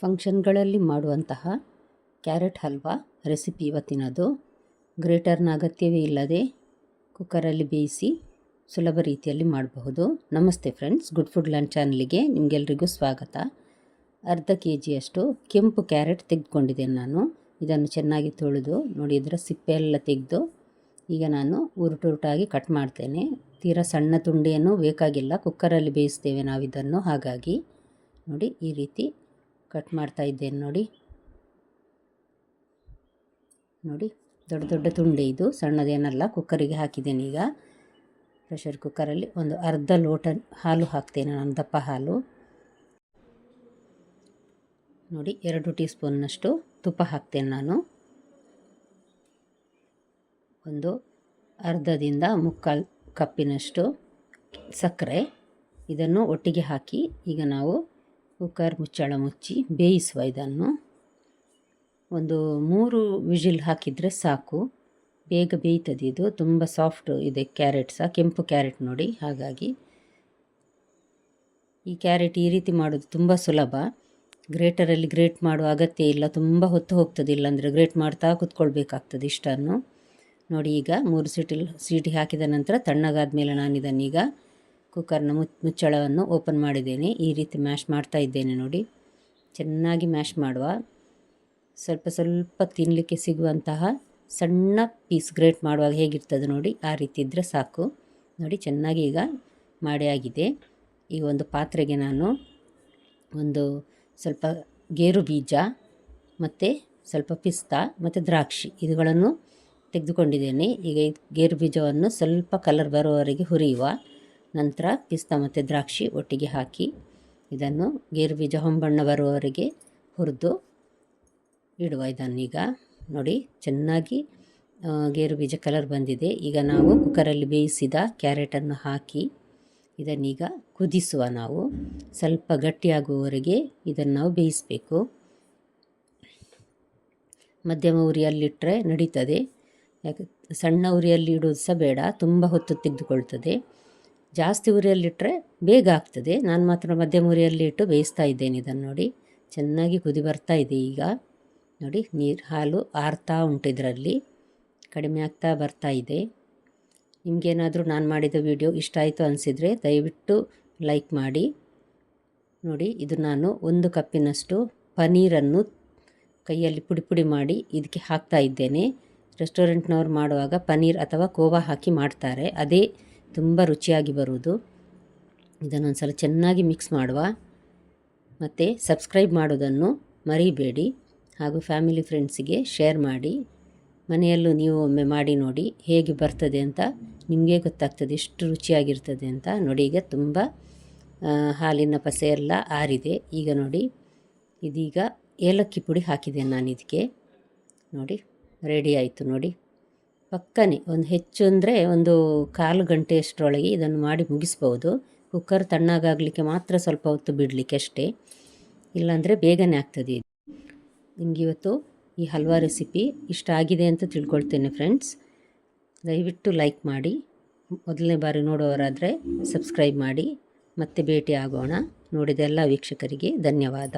ಫಂಕ್ಷನ್ಗಳಲ್ಲಿ ಮಾಡುವಂತಹ carrot halwa recipe ಇವತ್ತಿನದು. ಗ್ರೇಟರ್ನ ಅಗತ್ಯವೇ ಇಲ್ಲದೆ ಕುಕ್ಕರಲ್ಲಿ ಬೇಯಿಸಿ ಸುಲಭ ರೀತಿಯಲ್ಲಿ ಮಾಡಬಹುದು. ನಮಸ್ತೆ ಫ್ರೆಂಡ್ಸ್, ಗುಡ್ ಫುಡ್ ಲಂಚ್ ಚಾನಲಿಗೆ ನಿಮಗೆಲ್ರಿಗೂ ಸ್ವಾಗತ. ಅರ್ಧ kg ಕೆಂಪು ಕ್ಯಾರೆಟ್ ತೆಗೆದುಕೊಂಡಿದ್ದೇನೆ ನಾನು. ಇದನ್ನು ಚೆನ್ನಾಗಿ ತೊಳೆದು ನೋಡಿ, ಇದರ ಸಿಪ್ಪೆ ಎಲ್ಲ ತೆಗೆದು ಈಗ ನಾನು ಉರುಟಾಗಿ ಕಟ್ ಮಾಡ್ತೇನೆ. ತೀರಾ ಸಣ್ಣ ತುಂಡೇನು ಬೇಕಾಗಿಲ್ಲ, ಕುಕ್ಕರಲ್ಲಿ ಬೇಯಿಸ್ತೇವೆ ನಾವಿದನ್ನು. ಹಾಗಾಗಿ ನೋಡಿ ಈ ರೀತಿ ಕಟ್ ಮಾಡ್ತಾ ಇದ್ದೇನೆ. ನೋಡಿ ದೊಡ್ಡ ದೊಡ್ಡ ತುಂಡೆ, ಇದು ಸಣ್ಣದೇನಲ್ಲ. ಕುಕ್ಕರಿಗೆ ಹಾಕಿದ್ದೇನೆ. ಈಗ ಪ್ರೆಷರ್ ಕುಕ್ಕರಲ್ಲಿ ಒಂದು ಅರ್ಧ ಲೋಟ ಹಾಲು ಹಾಕ್ತೇನೆ ನಾನು, ದಪ್ಪ ಹಾಲು. ನೋಡಿ 2 ಟೀ ಸ್ಪೂನ್ನಷ್ಟು ತುಪ್ಪ ಹಾಕ್ತೇನೆ ನಾನು. ಒಂದು ಅರ್ಧದಿಂದ ಮುಕ್ಕಾಲು ಕಪ್ಪಿನಷ್ಟು ಸಕ್ಕರೆ. ಇದನ್ನು ಒಟ್ಟಿಗೆ ಹಾಕಿ ಈಗ ನಾವು ಕುಕ್ಕರ್ ಮುಚ್ಚಳ ಮುಚ್ಚಿ ಬೇಯಿಸುವ. ಇದನ್ನು ಒಂದು 3 ವಿಜಿಲ್ ಹಾಕಿದರೆ ಸಾಕು, ಬೇಗ ಬೇಯ್ತದೆ. ಇದು ತುಂಬ ಸಾಫ್ಟ್ ಇದೆ ಕ್ಯಾರೆಟ್ ಸಹ, ಕೆಂಪು ಕ್ಯಾರೆಟ್ ನೋಡಿ. ಹಾಗಾಗಿ ಈ ಕ್ಯಾರೆಟ್ ಈ ರೀತಿ ಮಾಡೋದು ತುಂಬ ಸುಲಭ. ಗ್ರೇಟರಲ್ಲಿ ಗ್ರೇಟ್ ಮಾಡುವ ಅಗತ್ಯ ಇಲ್ಲ, ತುಂಬ ಹೊತ್ತು ಹೋಗ್ತದೆ. ಇಲ್ಲಾಂದರೆ ಗ್ರೇಟ್ ಮಾಡ್ತಾ ಕೂತ್ಕೊಳ್ಬೇಕಾಗ್ತದೆ ಇಷ್ಟನ್ನು. ನೋಡಿ ಈಗ 3 ಸೀಟಿ ಹಾಕಿದ ನಂತರ ತಣ್ಣಗಾದ ಮೇಲೆ ನಾನು ಇದನ್ನೀಗ ಕುಕ್ಕರ್ನ ಮುಚ್ಚಳವನ್ನು ಓಪನ್ ಮಾಡಿದ್ದೇನೆ. ಈ ರೀತಿ ಮ್ಯಾಶ್ ಮಾಡ್ತಾ ಇದ್ದೇನೆ. ನೋಡಿ ಚೆನ್ನಾಗಿ ಮ್ಯಾಶ್ ಮಾಡುವ. ಸ್ವಲ್ಪ ಸ್ವಲ್ಪ ತಿನ್ನಲಿಕ್ಕೆ ಸಿಗುವಂತಹ ಸಣ್ಣ ಪೀಸ್ ಗ್ರೇಟ್ ಮಾಡುವಾಗ ಹೇಗಿರ್ತದೆ ನೋಡಿ, ಆ ರೀತಿ ಇದ್ದರೆ ಸಾಕು. ನೋಡಿ ಚೆನ್ನಾಗಿ ಈಗ ಮಾಡಿ ಆಗಿದೆ. ಈ ಒಂದು ಪಾತ್ರೆಗೆ ನಾನು ಒಂದು ಸ್ವಲ್ಪ ಗೇರು ಬೀಜ ಮತ್ತು ಸ್ವಲ್ಪ ಪಿಸ್ತಾ ಮತ್ತು ದ್ರಾಕ್ಷಿ ಇವುಗಳನ್ನು ತೆಗೆದುಕೊಂಡಿದ್ದೇನೆ. ಈಗ ಗೇರು ಬೀಜವನ್ನು ಸ್ವಲ್ಪ ಕಲರ್ ಬರುವವರೆಗೆ ಹುರಿಯುವ. ನಂತರ ಪಿಸ್ತಾ ಮತ್ತು ದ್ರಾಕ್ಷಿ ಒಟ್ಟಿಗೆ ಹಾಕಿ ಇದನ್ನು ಗೇರು ಬೀಜ ಹೊಂಬಣ್ಣ ಬರುವವರೆಗೆ ಹುರಿದು ಇಡುವ. ಇದನ್ನೀಗ ನೋಡಿ ಚೆನ್ನಾಗಿ ಗೇರು ಬೀಜ ಕಲರ್ ಬಂದಿದೆ. ಈಗ ನಾವು ಕುಕ್ಕರಲ್ಲಿ ಬೇಯಿಸಿದ ಕ್ಯಾರೆಟನ್ನು ಹಾಕಿ ಇದನ್ನೀಗ ಕುದಿಸುವ. ನಾವು ಸ್ವಲ್ಪ ಗಟ್ಟಿಯಾಗುವವರೆಗೆ ಇದನ್ನು ನಾವು ಬೇಯಿಸಬೇಕು. ಮಧ್ಯಮ ಉರಿಯಲ್ಲಿಟ್ಟರೆ ನಡೀತದೆ, ಯಾಕೆ ಸಣ್ಣ ಉರಿಯಲ್ಲಿ ಇಡೋದು ಸಹ ಬೇಡ, ತುಂಬ ಹೊತ್ತು ತೆಗೆದುಕೊಳ್ತದೆ. ಜಾಸ್ತಿ ಉರಿಯಲ್ಲಿಟ್ಟರೆ ಬೇಗ ಆಗ್ತದೆ. ನಾನು ಮಾತ್ರ ಮಧ್ಯಮ ಉರಿಯಲ್ಲಿ ಇಟ್ಟು ಬೇಯಿಸ್ತಾ ಇದ್ದೇನೆ. ಇದನ್ನು ನೋಡಿ ಚೆನ್ನಾಗಿ ಕುದಿ ಬರ್ತಾ ಇದೆ. ಈಗ ನೋಡಿ ಹಾಲು ಆರ್ತಾ ಉಂಟು, ಇದರಲ್ಲಿ ಕಡಿಮೆ ಆಗ್ತಾ ಬರ್ತಾ ಇದೆ. ನಿಮಗೇನಾದರೂ ನಾನು ಮಾಡಿದ ವಿಡಿಯೋ ಇಷ್ಟ ಆಯಿತು ಅನಿಸಿದರೆ ದಯವಿಟ್ಟು ಲೈಕ್ ಮಾಡಿ. ನೋಡಿ ಇದು ನಾನು 1 ಕಪ್ಪಿನಷ್ಟು ಪನ್ನೀರನ್ನು ಕೈಯಲ್ಲಿ ಪುಡಿ ಮಾಡಿ ಇದಕ್ಕೆ ಹಾಕ್ತಾ ಇದ್ದೇನೆ. ರೆಸ್ಟೋರೆಂಟ್ನವ್ರು ಮಾಡುವಾಗ ಪನ್ನೀರ್ ಅಥವಾ ಕೋವಾ ಹಾಕಿ ಮಾಡ್ತಾರೆ, ಅದೇ ತುಂಬ ರುಚಿಯಾಗಿ ಬರುವುದು. ಇದನ್ನೊಂದು ಸಲ ಚೆನ್ನಾಗಿ ಮಿಕ್ಸ್ ಮಾಡುವ. ಮತ್ತು ಸಬ್ಸ್ಕ್ರೈಬ್ ಮಾಡೋದನ್ನು ಮರಿಬೇಡಿ. ಹಾಗೂ ಫ್ಯಾಮಿಲಿ ಫ್ರೆಂಡ್ಸಿಗೆ ಶೇರ್ ಮಾಡಿ. ಮನೆಯಲ್ಲೂ ನೀವು ಒಮ್ಮೆ ಮಾಡಿ ನೋಡಿ, ಹೇಗೆ ಬರ್ತದೆ ಅಂತ ನಿಮಗೆ ಗೊತ್ತಾಗ್ತದೆ, ಎಷ್ಟು ರುಚಿಯಾಗಿರ್ತದೆ ಅಂತ. ನೋಡಿ ಈಗ ತುಂಬ ಹಾಲಿನ ಪಸೆ ಎಲ್ಲ ಆರಿದೆ. ಈಗ ನೋಡಿ ಇದೀಗ ಏಲಕ್ಕಿ ಪುಡಿ ಹಾಕಿದ್ದೇನೆ ನಾನು ಇದಕ್ಕೆ. ನೋಡಿ ರೆಡಿ ಆಯಿತು. ನೋಡಿ ಪಕ್ಕನೆ ಒಂದು ಹೆಚ್ಚು ಅಂದರೆ ಒಂದು 1/4 ಗಂಟೆಯಷ್ಟರೊಳಗೆ ಇದನ್ನು ಮಾಡಿ ಮುಗಿಸ್ಬೋದು. ಕುಕ್ಕರ್ ತಣ್ಣಗಾಗಲಿಕ್ಕೆ ಮಾತ್ರ ಸ್ವಲ್ಪ ಹೊತ್ತು ಬಿಡಲಿಕ್ಕೆ ಅಷ್ಟೇ, ಇಲ್ಲಾಂದರೆ ಬೇಗನೆ ಆಗ್ತದೆ. ನಿಮಗೆ ಇವತ್ತು ಈ ಹಲ್ವಾ ರೆಸಿಪಿ ಇಷ್ಟ ಆಗಿದೆ ಅಂತ ತಿಳ್ಕೊಳ್ತೇನೆ ಫ್ರೆಂಡ್ಸ್. ದಯವಿಟ್ಟು ಲೈಕ್ ಮಾಡಿ. ಮೊದಲನೇ ಬಾರಿ ನೋಡೋರಾದರೆ ಸಬ್ಸ್ಕ್ರೈಬ್ ಮಾಡಿ. ಮತ್ತೆ ಭೇಟಿ ಆಗೋಣ. ನೋಡಿದ ಎಲ್ಲ ವೀಕ್ಷಕರಿಗೆ ಧನ್ಯವಾದ.